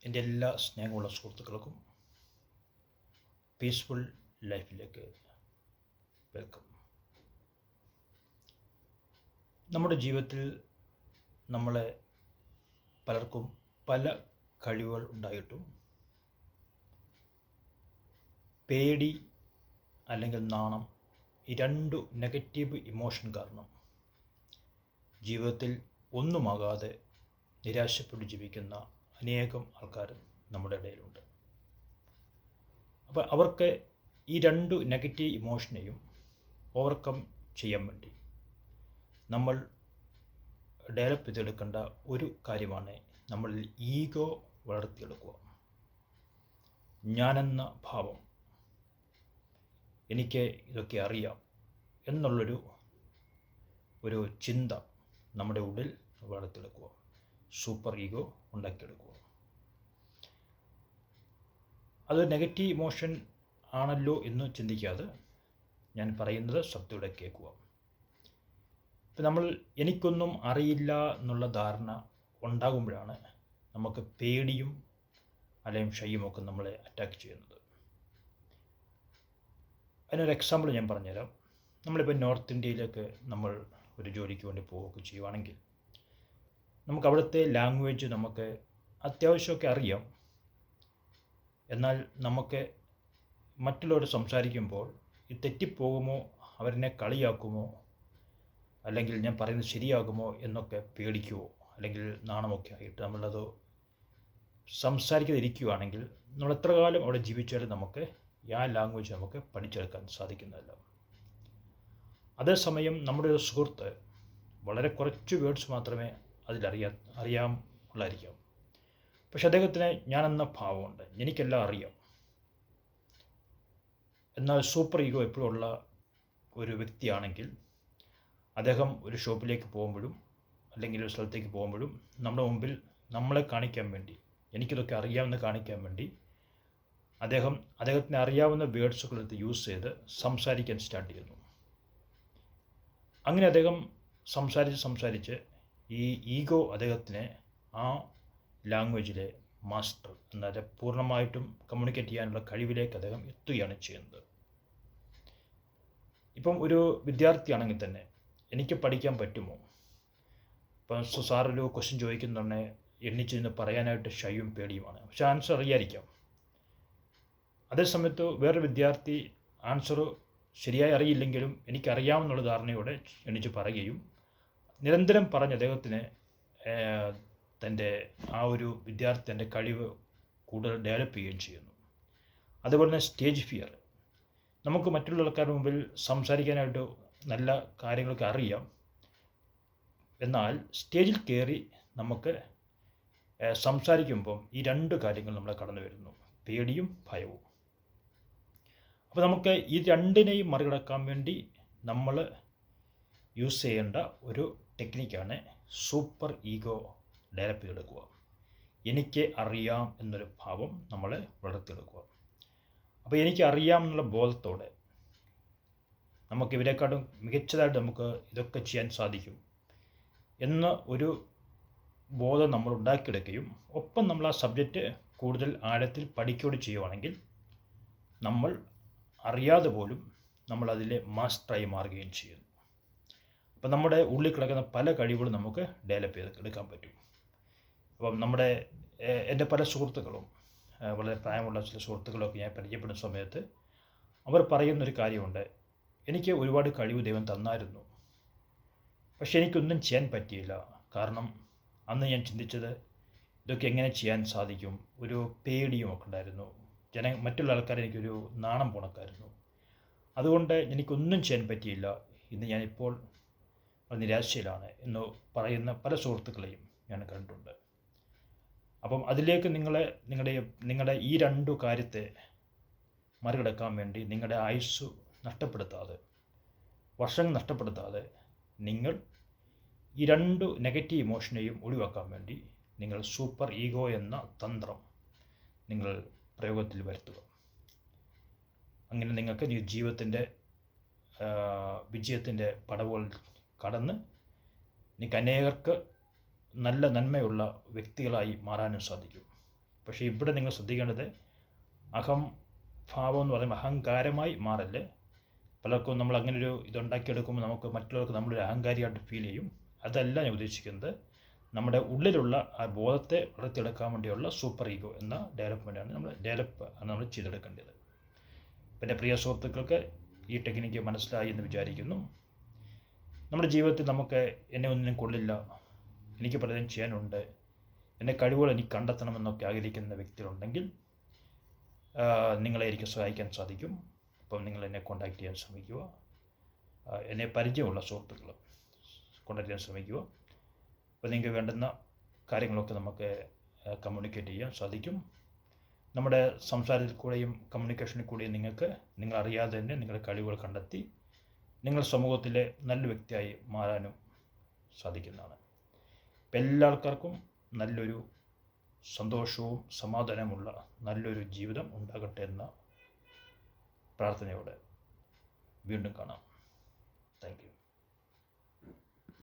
എൻ്റെ എല്ലാ സ്നേഹമുള്ള സുഹൃത്തുക്കൾക്കും പീസ്ഫുൾ ലൈഫിലേക്ക് വെൽക്കം. നമ്മുടെ ജീവിതത്തിൽ നമ്മളെ പലർക്കും പല കഴിവുകൾ ഉണ്ടായിട്ടും പേടി അല്ലെങ്കിൽ നാണം, ഈ രണ്ടു നെഗറ്റീവ് ഇമോഷൻ കാരണം ജീവിതത്തിൽ ഒന്നുമാകാതെ നിരാശപ്പെട്ട് ജീവിക്കുന്ന അനേകം ആൾക്കാർ നമ്മുടെ ഇടയിലുണ്ട്. അപ്പോൾ അവർക്ക് ഈ രണ്ടു നെഗറ്റീവ് ഇമോഷനെയും ഓവർകം ചെയ്യാൻ വേണ്ടി നമ്മൾ ഡെവലപ്പ് ചെയ്തെടുക്കേണ്ട ഒരു കാര്യമാണ് നമ്മളിൽ ഈഗോ വളർത്തിയെടുക്കുക. ഞാനെന്ന ഭാവം, എനിക്ക് ഇതൊക്കെ അറിയാം എന്നുള്ളൊരു ചിന്ത നമ്മുടെ ഉള്ളിൽ വളർത്തിയെടുക്കുക, സൂപ്പർ ഈഗോ ഉണ്ടാക്കിയെടുക്കുക. അത് നെഗറ്റീവ് ഇമോഷൻ ആണല്ലോ എന്ന് ചിന്തിക്കാതെ ഞാൻ പറയുന്നത് ശ്രദ്ധയോടെ കേൾക്കുക. ഇപ്പം നമ്മൾ എനിക്കൊന്നും അറിയില്ല എന്നുള്ള ധാരണ ഉണ്ടാകുമ്പോഴാണ് നമുക്ക് പേടിയും അല്ലെങ്കിൽ ഷയ്യുമൊക്കെ നമ്മളെ അറ്റാക്ക് ചെയ്യുന്നത്. അതിനൊരു എക്സാമ്പിൾ ഞാൻ പറഞ്ഞുതരാം. നമ്മളിപ്പോൾ നോർത്ത് ഇന്ത്യയിലേക്ക് നമ്മൾ ഒരു ജോലിക്ക് വേണ്ടി പോവുകയൊക്കെ ചെയ്യുവാണെങ്കിൽ നമുക്ക് അവിടുത്തെ ലാംഗ്വേജ് നമുക്ക് അത്യാവശ്യമൊക്കെ അറിയാം. എന്നാൽ നമുക്ക് മറ്റുള്ളവർ സംസാരിക്കുമ്പോൾ ഇത് തെറ്റിപ്പോകുമോ, അവരെന്നെ കളിയാക്കുമോ, അല്ലെങ്കിൽ ഞാൻ പറയുന്നത് ശരിയാകുമോ എന്നൊക്കെ പേടിക്കുമോ അല്ലെങ്കിൽ നാണമൊക്കെ ആയിട്ട് നമ്മളത് സംസാരിക്കാതിരിക്കുകയാണെങ്കിൽ നമ്മൾ എത്ര കാലം അവിടെ ജീവിച്ചാലും നമുക്ക് ആ ലാംഗ്വേജ് നമുക്ക് പഠിച്ചെടുക്കാൻ സാധിക്കുന്നതല്ല. അതേസമയം നമ്മുടെ ഒരു സുഹൃത്ത് വളരെ കുറച്ച് വേർഡ്സ് മാത്രമേ അറിയാമുള്ളായിരിക്കാം. പക്ഷെ അദ്ദേഹത്തിന് ഞാനെന്ന ഭാവമുണ്ട്, എനിക്കെല്ലാം അറിയാം. എന്നാൽ സൂപ്പർ ഈഗോ എപ്പോഴും ഉള്ള ഒരു വ്യക്തിയാണെങ്കിൽ അദ്ദേഹം ഒരു ഷോപ്പിലേക്ക് പോകുമ്പോഴും അല്ലെങ്കിൽ ഒരു സ്ഥലത്തേക്ക് പോകുമ്പോഴും നമ്മുടെ മുമ്പിൽ നമ്മളെ കാണിക്കാൻ വേണ്ടി, എനിക്കിതൊക്കെ അറിയാമെന്ന് കാണിക്കാൻ വേണ്ടി അദ്ദേഹത്തിന് അറിയാവുന്ന വേർഡ്സുകൾ എടുത്ത് യൂസ് ചെയ്ത് സംസാരിക്കാൻ സ്റ്റാർട്ട് ചെയ്യുന്നു. അങ്ങനെ അദ്ദേഹം സംസാരിച്ച് ഈ ഈഗോ അദ്ദേഹത്തിനെ ആ ലാംഗ്വേജിലെ മാസ്റ്റർ, എന്നാൽ പൂർണ്ണമായിട്ടും കമ്മ്യൂണിക്കേറ്റ് ചെയ്യാനുള്ള കഴിവിലേക്ക് അദ്ദേഹം എത്തുകയാണ് ചെയ്യുന്നത്. ഇപ്പം ഒരു വിദ്യാർത്ഥിയാണെങ്കിൽ തന്നെ എനിക്ക് പഠിക്കാൻ പറ്റുമോ? ഇപ്പം സാറൊരു ക്വസ്റ്റ്യൻ ചോദിക്കുന്നുണ്ടെ എണ്ണിച്ചിരുന്ന് പറയാനായിട്ട് ഷയ്യും പേടിയുമാണ്. പക്ഷെ ആൻസർ അറിയാതിരിക്കാം. അതേസമയത്ത് വേറൊരു വിദ്യാർത്ഥി ആൻസർ ശരിയായി അറിയില്ലെങ്കിലും എനിക്കറിയാമെന്നുള്ള ധാരണയോടെ എണ്ണിച്ച് പറയുകയും നിരന്തരം പറഞ്ഞ് അദ്ദേഹത്തിന് തൻ്റെ ആ ഒരു വിദ്യാർത്ഥി തൻ്റെ കഴിവ് കൂടുതൽ ഡെവലപ്പ് ചെയ്യുകയും ചെയ്യുന്നു. അതുപോലെ തന്നെ സ്റ്റേജ് ഫിയർ. നമുക്ക് മറ്റുള്ള ആൾക്കാരുടെ മുമ്പിൽ സംസാരിക്കാനായിട്ട് നല്ല കാര്യങ്ങളൊക്കെ അറിയാം. എന്നാൽ സ്റ്റേജിൽ കയറി നമുക്ക് സംസാരിക്കുമ്പം ഈ രണ്ട് കാര്യങ്ങൾ നമ്മളെ കടന്നു വരുന്നു, പേടിയും ഭയവും. അപ്പോൾ നമുക്ക് ഈ രണ്ടിനെയും മറികടക്കാൻ വേണ്ടി നമ്മൾ യൂസ് ചെയ്യേണ്ട ഒരു ടെക്നിക്കാണ് സൂപ്പർ ഈഗോ ഡെവലപ്പ് ചെയ്തെടുക്കുക. എനിക്ക് അറിയാം എന്നൊരു ഭാവം നമ്മൾ വളർത്തിയെടുക്കുക. അപ്പോൾ എനിക്ക് അറിയാം എന്നുള്ള ബോധത്തോടെ നമുക്ക് ഇവരെക്കാട്ടും മികച്ചതായിട്ട് നമുക്ക് ഇതൊക്കെ ചെയ്യാൻ സാധിക്കും എന്ന ഒരു ബോധം നമ്മൾ ഉണ്ടാക്കിയെടുക്കുകയും ഒപ്പം നമ്മൾ ആ സബ്ജക്റ്റ് കൂടുതൽ ആഴത്തിൽ പഠിക്കുകയോട് ചെയ്യുവാണെങ്കിൽ നമ്മൾ അറിയാതെ പോലും നമ്മളതിലെ മാസ്റ്ററായി മാറുകയും ചെയ്യുന്നു. അപ്പം നമ്മുടെ ഉള്ളിൽ കിടക്കുന്ന പല കഴിവുകളും നമുക്ക് ഡെവലപ്പ് ചെയ്തെടുക്കാൻ പറ്റും. അപ്പം എൻ്റെ പല സുഹൃത്തുക്കളും, വളരെ പ്രായമുള്ള ചില സുഹൃത്തുക്കളൊക്കെ ഞാൻ പരിചയപ്പെടുന്ന സമയത്ത് അവർ പറയുന്നൊരു കാര്യമുണ്ട്, എനിക്ക് ഒരുപാട് കഴിവ് ദൈവം തന്നായിരുന്നു, പക്ഷെ എനിക്കൊന്നും ചെയ്യാൻ പറ്റിയില്ല. കാരണം അന്ന് ഞാൻ ചിന്തിച്ചത് ഇതൊക്കെ എങ്ങനെ ചെയ്യാൻ സാധിക്കും, ഒരു പേടിയും ഒക്കെ ഉണ്ടായിരുന്നു. മറ്റുള്ള ആൾക്കാർ എനിക്കൊരു നാണം പോണക്കായിരുന്നു. അതുകൊണ്ട് എനിക്കൊന്നും ചെയ്യാൻ പറ്റിയില്ല. ഇന്ന് ഞാനിപ്പോൾ നിരാശയിലാണ് എന്ന് പറയുന്ന പല സുഹൃത്തുക്കളെയും ഞാൻ കണ്ടിട്ടുണ്ട്. അപ്പം അതിലേക്ക് നിങ്ങളുടെ ഈ രണ്ടു കാര്യത്തെ മറികടക്കാൻ വേണ്ടി നിങ്ങളുടെ ആയുസ്സ് നഷ്ടപ്പെടുത്താതെ, വർഷങ്ങൾ നഷ്ടപ്പെടുത്താതെ നിങ്ങൾ ഈ രണ്ടു നെഗറ്റീവ് ഇമോഷനെയും ഒഴിവാക്കാൻ വേണ്ടി നിങ്ങൾ സൂപ്പർ ഈഗോ എന്ന തന്ത്രം നിങ്ങൾ പ്രയോഗത്തിൽ വരുത്തുക. അങ്ങനെ നിങ്ങൾക്ക് ജീവിതത്തിൻ്റെ വിജയത്തിൻ്റെ പടവുകൾ കടന്ന് നിങ്ങൾക്ക് അനേകർക്ക് നല്ല നന്മയുള്ള വ്യക്തികളായി മാറാനും സാധിക്കും. പക്ഷേ ഇവിടെ നിങ്ങൾ ശ്രദ്ധിക്കേണ്ടത് അഹംഭാവം എന്ന് പറയുമ്പോൾ അഹങ്കാരമായി മാറല്ലേ. പലർക്കും നമ്മൾ അങ്ങനെ ഒരു ഇതുണ്ടാക്കിയെടുക്കുമ്പോൾ നമുക്ക് മറ്റുള്ളവർക്ക് നമ്മളൊരു അഹങ്കാരിയായിട്ട് ഫീൽ ചെയ്യും. അതല്ല ഞാൻ ഉദ്ദേശിക്കുന്നത്. നമ്മുടെ ഉള്ളിലുള്ള ആ ബോധത്തെ വളർത്തിയെടുക്കാൻ വേണ്ടിയുള്ള സൂപ്പർ ഈഗോ എന്ന ഡെവലപ്മെൻറ്റാണ് നമ്മൾ ചെയ്തെടുക്കേണ്ടത്. പിന്നെ പ്രിയ സുഹൃത്തുക്കൾക്ക് ഈ ടെക്നിക്ക് മനസ്സിലായി എന്ന് വിചാരിക്കുന്നു. നമ്മുടെ ജീവിതത്തിൽ നമുക്ക് എന്നെ ഒന്നിനും കൊള്ളില്ല, എനിക്ക് പലതും ചെയ്യാനുണ്ട്, എൻ്റെ കഴിവുകൾ എനിക്ക് കണ്ടെത്തണമെന്നൊക്കെ ആഗ്രഹിക്കുന്ന വ്യക്തികളുണ്ടെങ്കിൽ നിങ്ങളെ എനിക്ക് സഹായിക്കാൻ സാധിക്കും. അപ്പം നിങ്ങൾ എന്നെ കോൺടാക്റ്റ് ചെയ്യാൻ ശ്രമിക്കുക. എന്നെ പരിചയമുള്ള സുഹൃത്തുക്കൾ കോൺടാക്റ്റ് ചെയ്യാൻ ശ്രമിക്കുക. അപ്പോൾ നിങ്ങൾക്ക് വേണ്ടുന്ന കാര്യങ്ങളൊക്കെ നമുക്ക് കമ്മ്യൂണിക്കേറ്റ് ചെയ്യാൻ സാധിക്കും. നമ്മുടെ സംസാരത്തിൽ കൂടെയും കമ്മ്യൂണിക്കേഷനിൽ കൂടെയും നിങ്ങൾ അറിയാതെ തന്നെ നിങ്ങളുടെ കഴിവുകൾ കണ്ടെത്തി നിങ്ങൾ സമൂഹത്തിലെ നല്ല വ്യക്തിയായി മാറാനും സാധിക്കുന്നതാണ്. ഇപ്പം എല്ലാ ആൾക്കാർക്കും നല്ലൊരു സന്തോഷവും സമാധാനമുള്ള നല്ലൊരു ജീവിതം ഉണ്ടാകട്ടെ എന്ന പ്രാർത്ഥനയോടെ വീണ്ടും കാണാം. Thank you.